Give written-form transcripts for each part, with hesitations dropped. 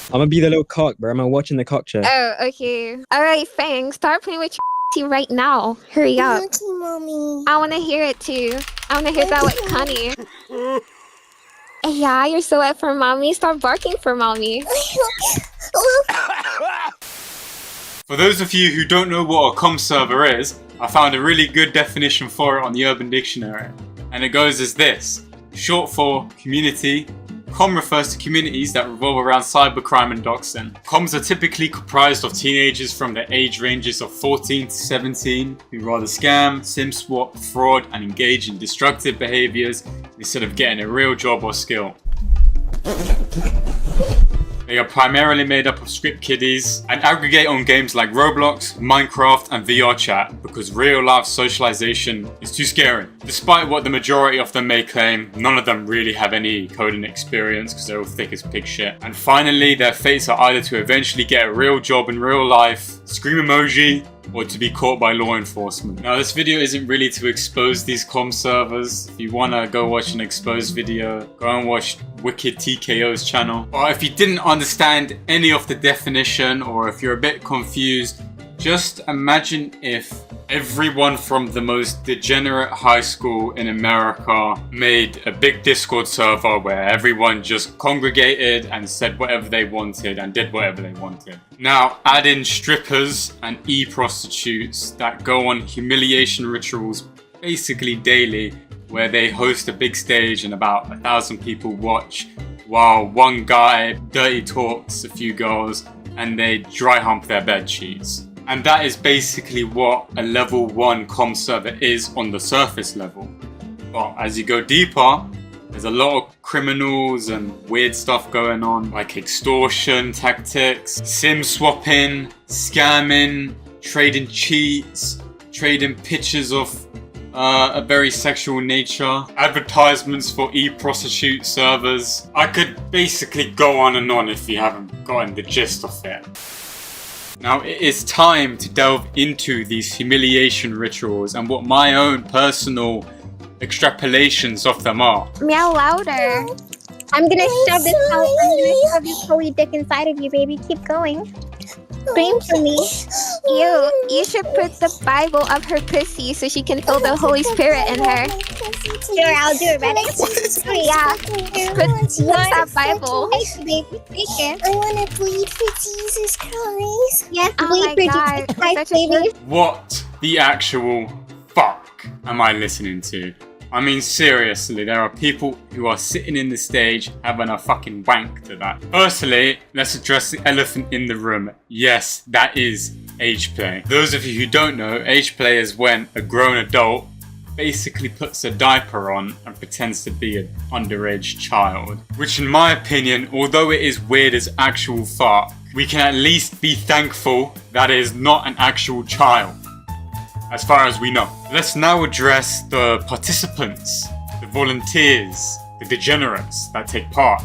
I'm gonna be the little cock, bro. I'm watching the cock check. Oh, okay. Alright, Fang, start playing with your right now. Hurry up. Okay, mommy. I wanna hear it too. I wanna hear that with Connie. Yeah, you're so wet for mommy. Start barking for mommy. For those of you who don't know what a comm server is, I found a really good definition for it on the Urban Dictionary. And it goes as this: short for community. Comm refers to communities that revolve around cybercrime and doxing. Comms are typically comprised of teenagers from the age ranges of 14 to 17 who rather scam, sim swap, fraud, and engage in destructive behaviors instead of getting a real job or skill. They are primarily made up of script kiddies and aggregate on games like Roblox, Minecraft, and VR chat because real-life socialization is too scary. Despite what the majority of them may claim, none of them really have any coding experience because they're all thick as pig shit. And finally, their fates are either to eventually get a real job in real life, scream emoji, or to be caught by law enforcement. Now, this video isn't really to expose these comm servers. If you wanna go watch an exposed video, go and watch Wicked TKO's channel. Or if you didn't understand any of the definition, or if you're a bit confused, just imagine if everyone from the most degenerate high school in America made a big Discord server where everyone just congregated and said whatever they wanted and did whatever they wanted. Now add in strippers and e-prostitutes that go on humiliation rituals basically daily, where they host a big stage and about 1,000 people watch while one guy dirty talks a few girls and they dry hump their bed sheets. And that is basically what a level 1 comm server is on the surface level. But as you go deeper, there's a lot of criminals and weird stuff going on, like extortion tactics, sim swapping, scamming, trading cheats, trading pictures of a very sexual nature, advertisements for e-prostitute servers. I could basically go on and on if you haven't gotten the gist of it. Now it is time to delve into these humiliation rituals and what my own personal extrapolations of them are. Meow louder. I'm gonna shove this holy dick inside of you, baby. Keep going. Scream for me. You should put the Bible up her pussy so she can feel the Holy Spirit in her. Sure, I'll do it, ready? Yeah. Put that Bible. I wanna bleed for Jesus Christ. Yes, Oh bleed my for God, Jesus Christ, such a baby. What the actual fuck am I listening to? I mean, seriously, there are people who are sitting in the stage having a fucking wank to that. Firstly, let's address the elephant in the room. Yes, that is age play. Those of you who don't know, age play is when a grown adult basically puts a diaper on and pretends to be an underage child. Which in my opinion, although it is weird as actual fuck, we can at least be thankful that it is not an actual child. As far as we know. Let's now address the participants, the volunteers, the degenerates that take part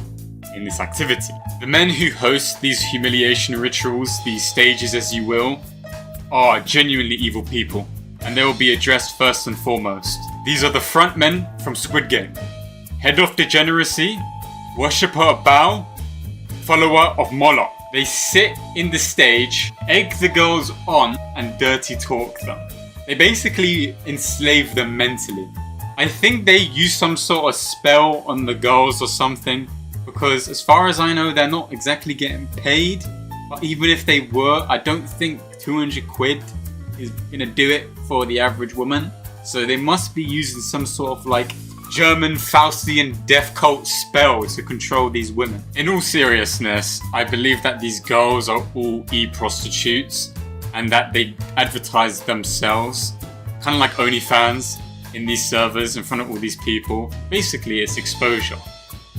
in this activity. The men who host these humiliation rituals, these stages as you will, are genuinely evil people, and they will be addressed first and foremost. These are the front men from Squid Game. Head of degeneracy, worshipper of Baal, follower of Moloch. They sit in the stage, egg the girls on, and dirty talk them. They basically enslave them mentally. I think they use some sort of spell on the girls or something, because as far as I know, they're not exactly getting paid. But even if they were, I don't think 200 quid is gonna do it for the average woman. So they must be using some sort of like German Faustian death cult spell to control these women. In all seriousness, I believe that these girls are all e-prostitutes and that they advertise themselves, kind of like OnlyFans, in these servers in front of all these people. Basically, it's exposure.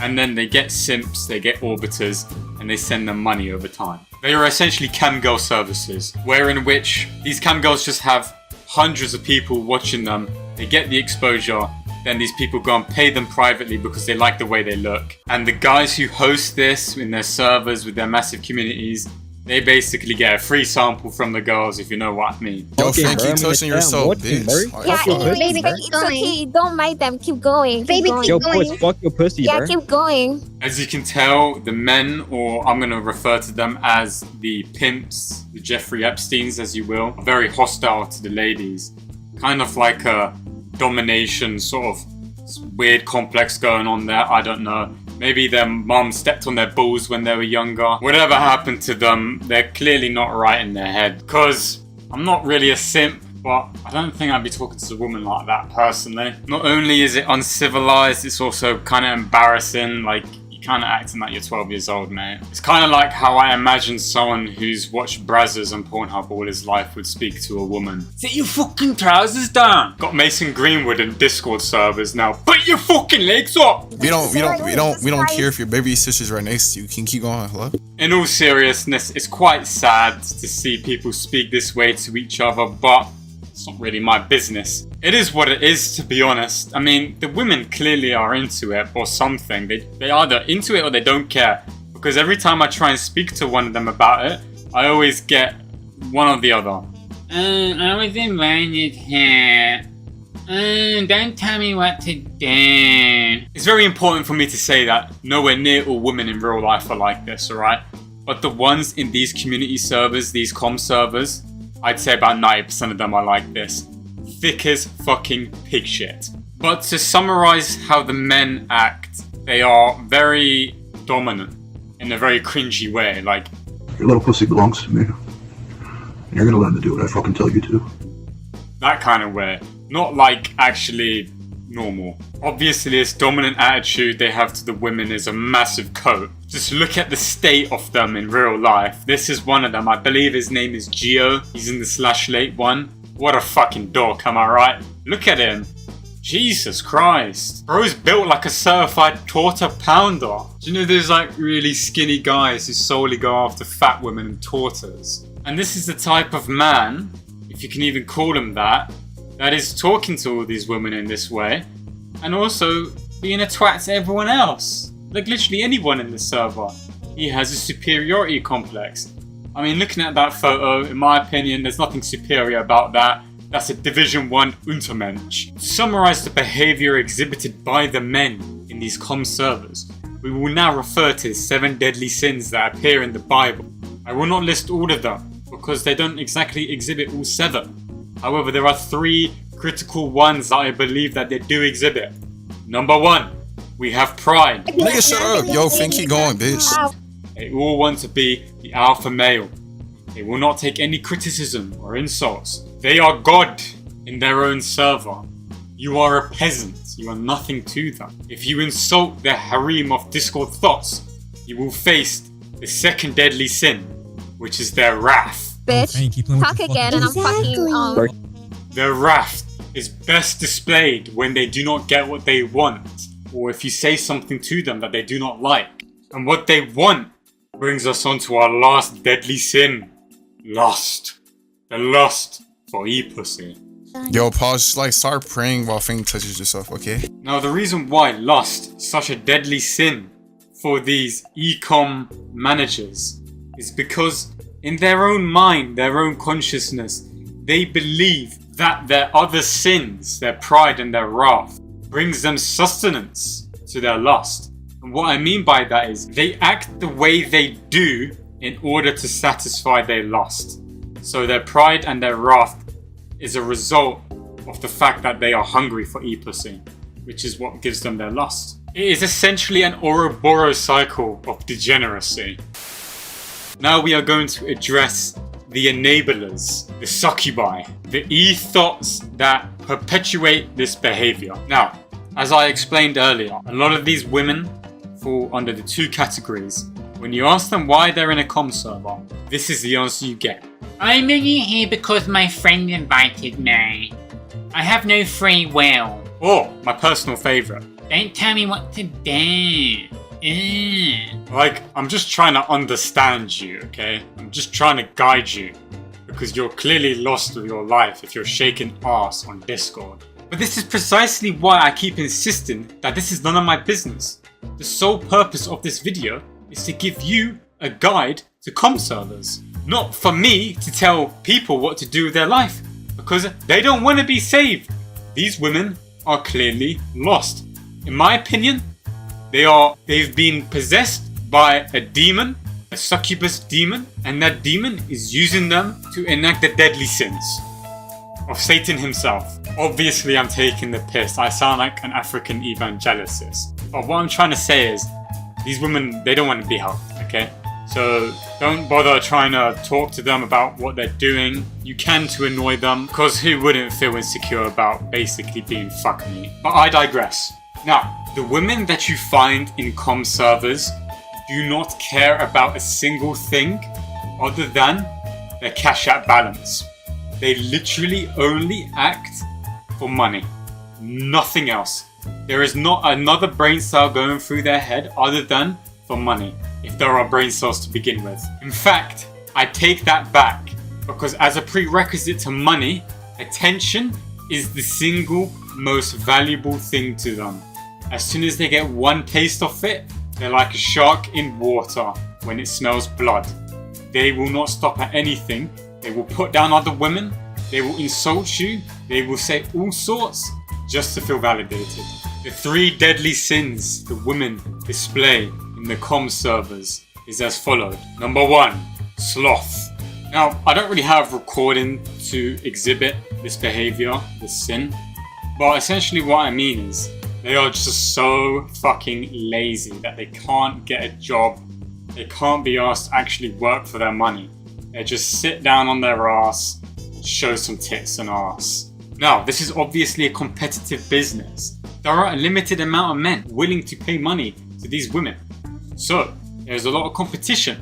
And then they get simps, they get orbiters, and they send them money over time. They are essentially camgirl services, wherein which these camgirls just have hundreds of people watching them. They get the exposure, then these people go and pay them privately because they like the way they look. And the guys who host this in their servers with their massive communities, They basically get a free sample from the girls, if you know what I mean. Yo, Okay, Frank, bro, you I'm gonna touching say I'm yourself, watching, bro. bitch. Like, Yeah, Fuck your anyway, pussy, baby, bro. it's okay. Don't mind them. Keep going. Keep Baby, going. keep Yo, going. boys, fuck your pussy, Yeah, bro. keep going. As you can tell, the men, or I'm going to refer to them as the pimps, the Jeffrey Epsteins, as you will, are very hostile to the ladies. Kind of like a domination sort of weird complex going on there. I don't know. Maybe their mum stepped on their balls when they were younger. Whatever happened to them, they're clearly not right in their head. Because I'm not really a simp, but I don't think I'd be talking to a woman like that personally. Not only is it uncivilized, it's also kind of embarrassing. Like, you're kind of acting like you're 12 years old, mate. It's kind of like how I imagine someone who's watched Brazzers and Pornhub all his life would speak to a woman. Sit your fucking trousers down. Got Mason Greenwood in Discord servers now. Put your fucking legs up. we don't care if your baby sister's right next to you. Can you keep going? Hello? In all seriousness, it's quite sad to see people speak this way to each other, but it's not really my business. It is what it is, to be honest. I mean, the women clearly are into it or something. They either into it or they don't care. Because every time I try and speak to one of them about it, I always get one or the other. I was invited here. Don't tell me what to do. It's very important for me to say that nowhere near all women in real life are like this, alright? But the ones in these community servers, these comm servers, I'd say about 90% of them are like this. Thick as fucking pig shit. But to summarize how the men act, they are very dominant in a very cringy way. Like, your little pussy belongs to me. You're gonna learn to do what I fucking tell you to. that kind of way. Not like actually normal. Obviously, this dominant attitude they have to the women is a massive coat. Just look at the state of them in real life. This is one of them. I believe his name is Gio. He's in the /late one. What a fucking dork, am I right? Look at him. Jesus Christ. Bro's built like a certified quarter pounder. Do you know there's like really skinny guys who solely go after fat women and torters? And this is the type of man, if you can even call him that is talking to all these women in this way, and also being a twat to everyone else. Like literally anyone in the server. He has a superiority complex. I mean, looking at that photo, in my opinion, there's nothing superior about that. That's a Division 1 Untermensch. To summarize the behavior exhibited by the men in these comm servers, we will now refer to the 7 deadly sins that appear in the Bible. I will not list all of them, because they don't exactly exhibit all 7. However, there are 3 critical ones that I believe that they do exhibit. Number 1, we have pride. Nigga, shut up. Yo, Finn, keep going, bitch. They all want to be the alpha male. They will not take any criticism or insults. They are God in their own server. You are a peasant. You are nothing to them. If you insult their harem of Discord thoughts, you will face the 2nd deadly sin, which is their wrath. Bitch, talk again and I'm fucking Their wrath is best displayed when they do not get what they want, or if you say something to them that they do not like. And what they want brings us on to our last deadly sin. Lust. The lust for e-pussy. Yo, pause. Just like start praying while Finn touches yourself, okay? Now the reason why lust is such a deadly sin for these e-com managers is because in their own mind, their own consciousness, they believe that their other sins, their pride and their wrath, brings them sustenance to their lust. And what I mean by that is they act the way they do in order to satisfy their lust. So their pride and their wrath is a result of the fact that they are hungry for e-pussy, which is what gives them their lust. It is essentially an Ouroboros cycle of degeneracy. Now we are going to address the enablers, the succubi, the e-thoughts that perpetuate this behavior. Now, as I explained earlier, a lot of these women fall under the 2 categories. When you ask them why they're in a comm server, this is the answer you get. I'm only here because my friend invited me. I have no free will. Or, my personal favourite, don't tell me what to do. Like, I'm just trying to understand you, okay? I'm just trying to guide you. Because you're clearly lost with your life if you're shaking ass on Discord. But this is precisely why I keep insisting that this is none of my business. The sole purpose of this video is to give you a guide to comm servers. Not for me to tell people what to do with their life, because they don't want to be saved. These women are clearly lost. In my opinion, they've been possessed by a demon, a succubus demon, and that demon is using them to enact the deadly sins of Satan himself. Obviously, I'm taking the piss. I sound like an African evangelicist. But what I'm trying to say is, these women, they don't want to be helped, okay? So don't bother trying to talk to them about what they're doing. You can to annoy them, because who wouldn't feel insecure about basically being fuck me? But I digress. Now, the women that you find in comm servers do not care about a single thing other than their cash app balance. They literally only act for money. Nothing else. There is not another brain cell going through their head other than for money, if there are brain cells to begin with. In fact, I take that back, because as a prerequisite to money, attention is the single most valuable thing to them. As soon as they get one taste of it, they're like a shark in water when it smells blood. They will not stop at anything. They will put down other women. They will insult you. They will say all sorts just to feel validated. The 3 deadly sins the women display in the comm servers is as followed. Number 1, sloth. Now, I don't really have recording to exhibit this behavior, this sin, but essentially what I mean is they are just so fucking lazy that they can't get a job. They can't be asked to actually work for their money. They just sit down on their ass and show some tits and ass. Now, this is obviously a competitive business. There are a limited amount of men willing to pay money to these women. So, there's a lot of competition.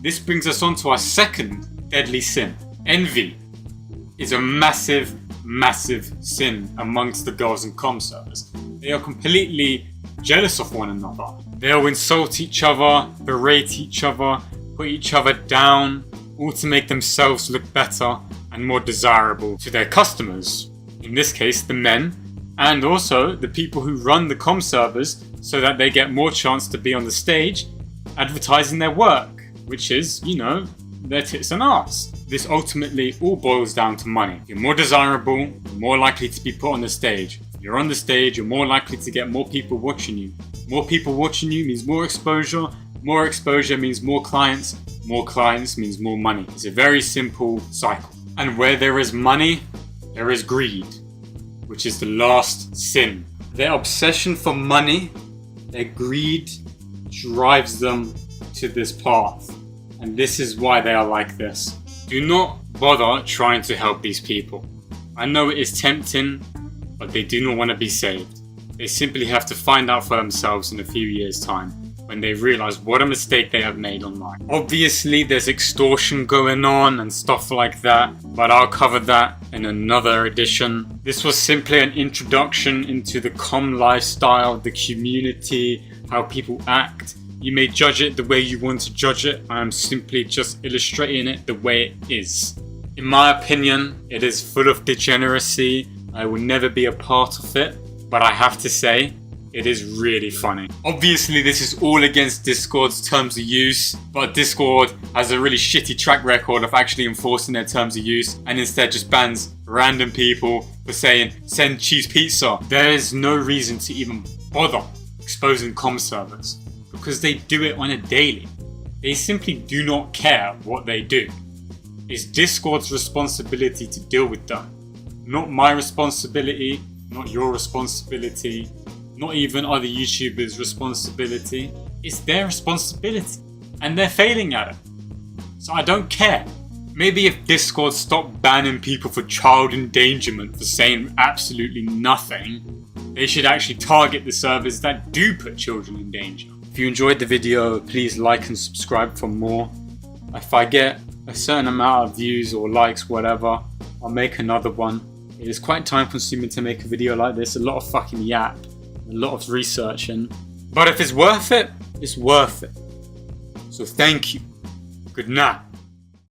This brings us on to our second deadly sin. Envy is a massive, massive sin amongst the girls in comm servers. They are completely jealous of one another. They'll insult each other, berate each other, put each other down, all to make themselves look better and more desirable to their customers. In this case, the men, and also the people who run the comm servers, so that they get more chance to be on the stage advertising their work, which is, you know, their tits and arse. This ultimately all boils down to money. You're more desirable, you're more likely to be put on the stage. You're on the stage, you're more likely to get more people watching you. More people watching you means more exposure means more clients means more money. It's a very simple cycle. And where there is money, there is greed, which is the last sin. Their obsession for money, their greed drives them to this path. And this is why they are like this. Do not bother trying to help these people. I know it is tempting, but they do not want to be saved. They simply have to find out for themselves in a few years' time, when they realize what a mistake they have made online. Obviously, there's extortion going on and stuff like that, but I'll cover that in another edition. This was simply an introduction into the comm lifestyle, the community, how people act. You may judge it the way you want to judge it. I am simply just illustrating it the way it is. In my opinion, it is full of degeneracy. I will never be a part of it, but I have to say, it is really funny. Obviously, this is all against Discord's terms of use, but Discord has a really shitty track record of actually enforcing their terms of use, and instead just bans random people for saying, send cheese pizza. There is no reason to even bother exposing comm servers, because they do it on a daily. They simply do not care what they do. It's Discord's responsibility to deal with them. Not my responsibility, not your responsibility, not even other YouTubers' responsibility. It's their responsibility, and they're failing at it. So I don't care. Maybe if Discord stopped banning people for child endangerment for saying absolutely nothing, they should actually target the servers that do put children in danger. If you enjoyed the video, please like and subscribe for more. If I get a certain amount of views or likes, whatever, I'll make another one. It is quite time consuming to make a video like this, a lot of fucking yap, a lot of researching. But if it's worth it, it's worth it. So thank you. Good night.